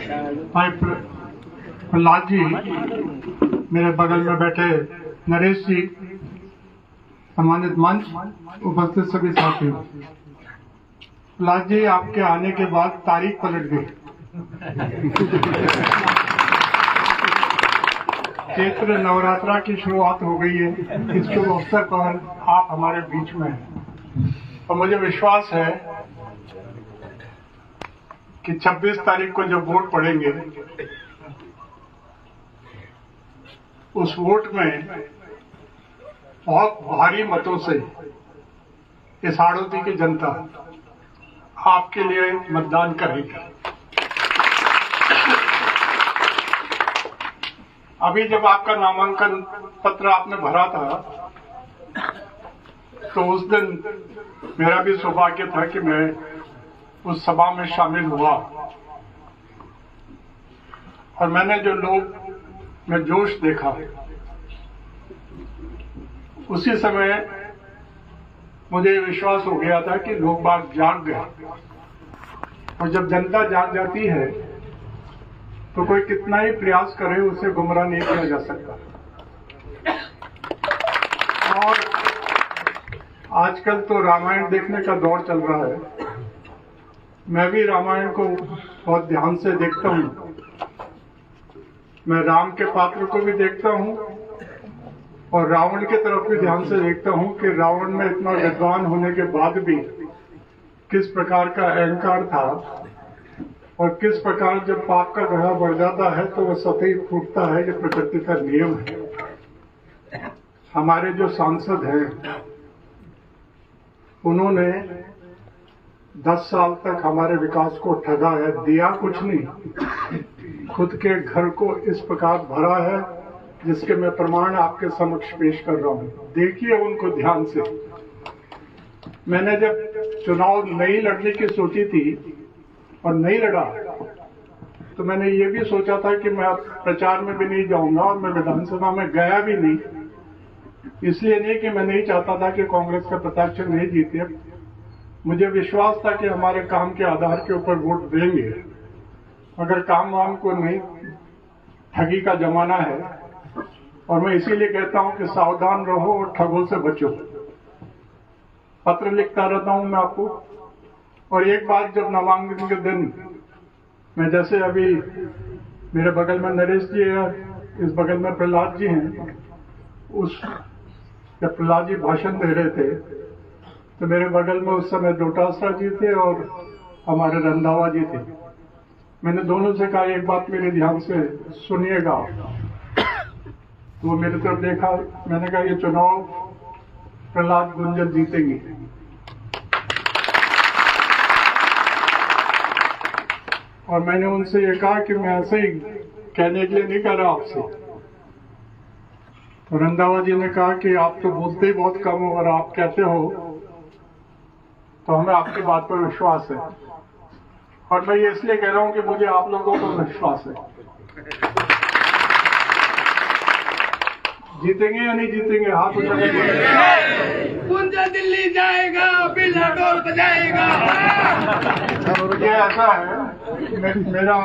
भाई प्रहलाद जी, मेरे बगल में बैठे नरेश जी, सम्मानित मंच, उपस्थित सभी साथी। प्रहलाद जी, आपके आने के बाद तारीख पलट गई। चैत्र नवरात्रा की शुरुआत हो गई है। इस शुभ अवसर पर आप हमारे बीच में हैं और मुझे विश्वास है कि 26 तारीख को जब वोट पड़ेंगे, उस वोट में बहुत भारी मतों से इस हाड़ौती की जनता आपके लिए मतदान करेगी। अभी जब आपका नामांकन पत्र आपने भरा था, तो उस दिन मेरा भी सौभाग्य था कि मैं उस सभा में शामिल हुआ और मैंने जो लोग में जोश देखा, उसी समय मुझे विश्वास हो गया था कि लोग बाग जाग गए। और जब जनता जाग जाती है तो कोई कितना ही प्रयास करे, उसे गुमराह नहीं किया जा सकता। और आजकल तो रामायण देखने का दौर चल रहा है। मैं भी रामायण को बहुत ध्यान से देखता हूँ। मैं राम के पात्र को भी देखता हूँ और रावण की तरफ भी ध्यान से देखता हूँ कि रावण में इतना विद्वान होने के बाद भी किस प्रकार का अहंकार था और किस प्रकार जब पाप का घड़ा बढ़ जाता है तो वह स्वतः ही फूटता है। ये प्रकृति का नियम है। हमारे जो सांसद हैं, उन्होंने 10 साल तक हमारे विकास को ठगा है, दिया कुछ नहीं, खुद के घर को इस प्रकार भरा है जिसके मैं प्रमाण आपके समक्ष पेश कर रहा हूं। देखिए उनको ध्यान से। मैंने जब चुनाव नहीं लड़ने की सोची थी और नहीं लड़ा, तो मैंने ये भी सोचा था कि मैं प्रचार में भी नहीं जाऊंगा और मैं विधानसभा में गया भी नहीं। इसलिए नहीं कि मैं नहीं चाहता था कि कांग्रेस का प्रत्याशी नहीं जीते, मुझे विश्वास था कि हमारे काम के आधार के ऊपर वोट देंगे। अगर काम वाम को नहीं, ठगी का जमाना है और मैं इसीलिए कहता हूं कि सावधान रहो और ठगों से बचो। पत्र लिखता रहता हूं मैं आपको। और एक बात, जब नामांकन के दिन मैं, जैसे अभी मेरे बगल में नरेश जी है, इस बगल में प्रहलाद जी हैं, जब प्रहलाद जी भाषण दे रहे थे तो मेरे बगल में उस समय डोटासरा जी थे और हमारे रंधावा जी थे। मैंने दोनों से कहा, एक बात मेरे ध्यान से सुनिएगा। तो वो मेरी तरफ देखा। मैंने कहा, ये चुनाव प्रहलाद गुंजन जीतेंगे। और मैंने उनसे ये कहा कि मैं ऐसे ही कहने के लिए नहीं कर रहा आपसे। तो रंधावा जी ने कहा कि आप तो बोलते ही बहुत कम हो और आप कहते हो तो हमें आपकी बात पर विश्वास है। और मैं ये इसलिए कह रहा हूं कि मुझे आप लोगों पर विश्वास है। जीतेंगे या नहीं जीतेंगे? हाथ उठाइए। गुंजन दिल्ली जाएगा, बिल्ला डोर बजाएगा। ये ऐसा है, मेरा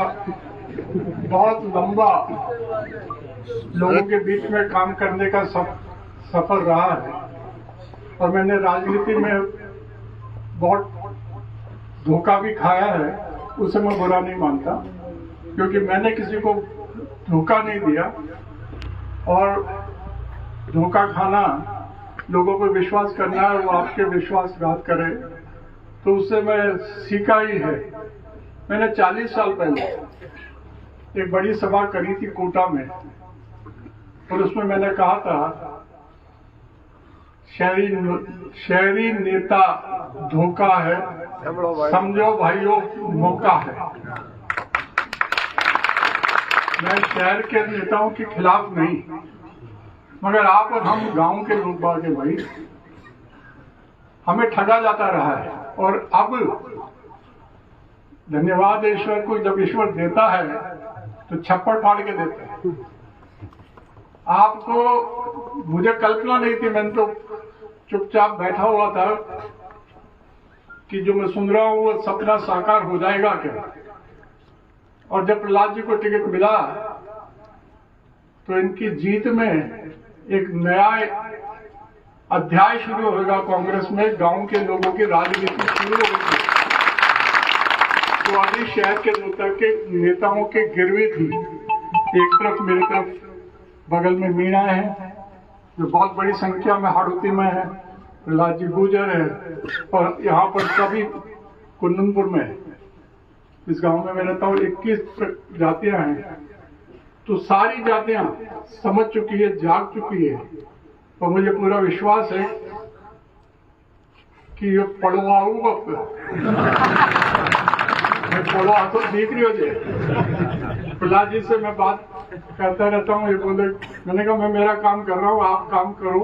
बहुत लंबा लोगों के बीच में काम करने का सफर रहा है और मैंने राजनीति में बहुत धोखा भी खाया है। उसे मैं बुरा नहीं मानता, क्योंकि मैंने किसी को धोखा नहीं दिया। और धोखा खाना, लोगों पर विश्वास करना है, वो आपके विश्वासघात करे, तो उससे मैं सीखा ही है। मैंने 40 साल पहले एक बड़ी सभा करी थी कोटा में और उसमें मैंने कहा था, शहरी नेता धोखा है, समझो भाइयों मौका है। मैं शहर के नेताओं के खिलाफ नहीं, मगर आप और हम गांव के लोग बाग हैं भाई, हमें ठगा जाता रहा है। और अब धन्यवाद ईश्वर को, जब ईश्वर देता है तो छप्पर फाड़ के देता है। आपको, मुझे कल्पना नहीं थी, मैंने तो चुपचाप बैठा हुआ था कि जो मैं सुन रहा हूं वो सपना साकार हो जाएगा क्या। और जब प्रहलाद जी को टिकट मिला तो इनकी जीत में एक नया अध्याय शुरू होगा कांग्रेस में। गांव के लोगों की राजनीति शुरू होगी तो अभी शहर के नेताओं के गिरवी थी। एक तरफ मेरी तरफ बगल में मीणा है जो बहुत बड़ी संख्या में हाड़ौती में है, प्रहलाद जी गुर्जर है, और यहाँ पर सभी कुंदनपुर में है। इस गांव में मैं रहता हूँ 21 जातियां हैं। तो सारी जातियां समझ चुकी है, जाग चुकी है, और मुझे पूरा विश्वास है कि ये पड़वाऊंगा मैं पड़वा तो देख रही हो जे प्रहलाद जी से मैं बात करता रहता हूँ। ये बोले, मैंने कहा मैं मेरा काम कर रहा हूँ, आप काम करो,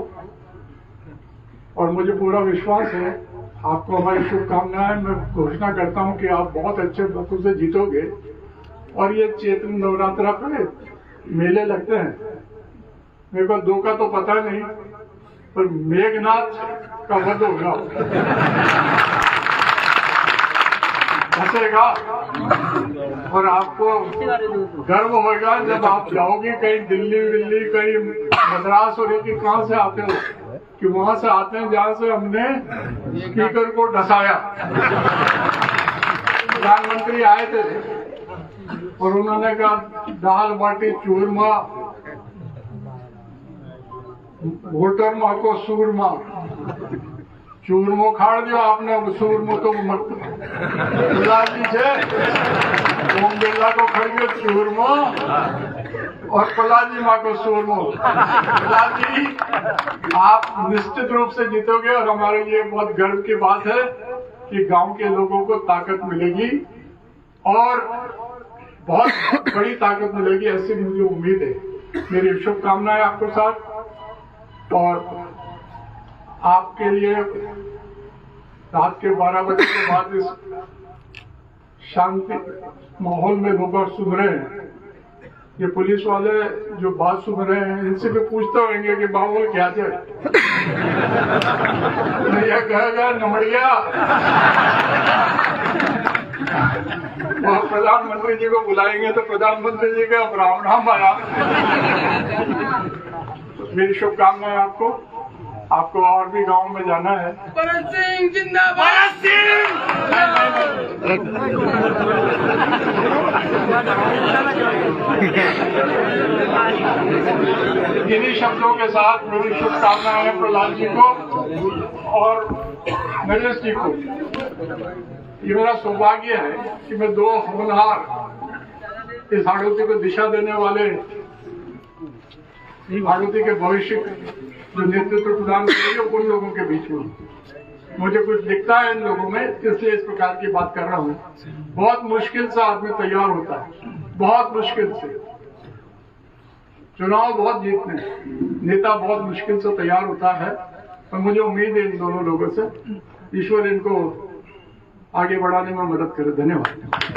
और मुझे पूरा विश्वास है आपको हमारी शुभकामनाएं। मैं घोषणा करता हूं कि आप बहुत अच्छे मतों से जीतोगे। और ये चैत्र नवरात्रा पे मेले लगते हैं, मेरे को दो का तो पता नहीं, पर मेघनाथ का वध होगा, हंसेगा, और आपको गर्व होगा जब आप जाओगे कहीं दिल्ली कहीं मद्रास, और कि कहां से आते हो, कि वहां से आते हैं जहां से हमने स्पीकर को ढसाया। प्रधानमंत्री आए थे और उन्होंने कहा दाल बाटी चूरमा, वोटर माँ को सूरमा, चूरमो खाड़ दियो आपने, सूरमो तो मत प्रहलाद जी છે ओम बिरला को खड़ियो चूरमो और प्रहलाद जी माँ को सूरमो। प्रहलाद जी आप निश्चित रूप से जीतोगे, और हमारे लिए बहुत गर्व की बात है कि गांव के लोगों को ताकत मिलेगी और बहुत बड़ी ताकत मिलेगी, ऐसी मुझे उम्मीद है। मेरी शुभकामनाएं आपके साथ, और आपके लिए रात के 12 बजे के बाद इस शांति माहौल में लोग सुन रहे हैं, ये पुलिस वाले जो बात सुन रहे हैं इनसे भी पूछते होंगे कि माहौल क्या है। ये कहेगा नमड़िया, प्रधानमंत्री जी को बुलाएंगे तो प्रधानमंत्री जी का राम आया। मेरी शुभकामनाएं आपको और भी गांव में जाना है। भरत सिंह जिंदाबाद, भरत सिंह। इन्हीं शब्दों के साथ मेरी शुभकामनाएं हैं प्रहलाद जी को और नरेश जी को। ये मेरा सौभाग्य है कि मैं दो होनहार इस हाड़ौती को दिशा देने वाले, हाड़ौती के भविष्य जो नेतृत्व प्रदान करेंगे उन लोगों के बीच में मुझे कुछ दिखता है इन लोगों में, इसलिए इस प्रकार की बात कर रहा हूँ। बहुत मुश्किल से आदमी तैयार होता है, बहुत मुश्किल से। चुनाव बहुत जीतने, नेता बहुत मुश्किल से तैयार होता है, और मुझे उम्मीद है इन दोनों लोगों से ईश्वर इनको आगे बढ़ाने में मदद करे। धन्यवाद।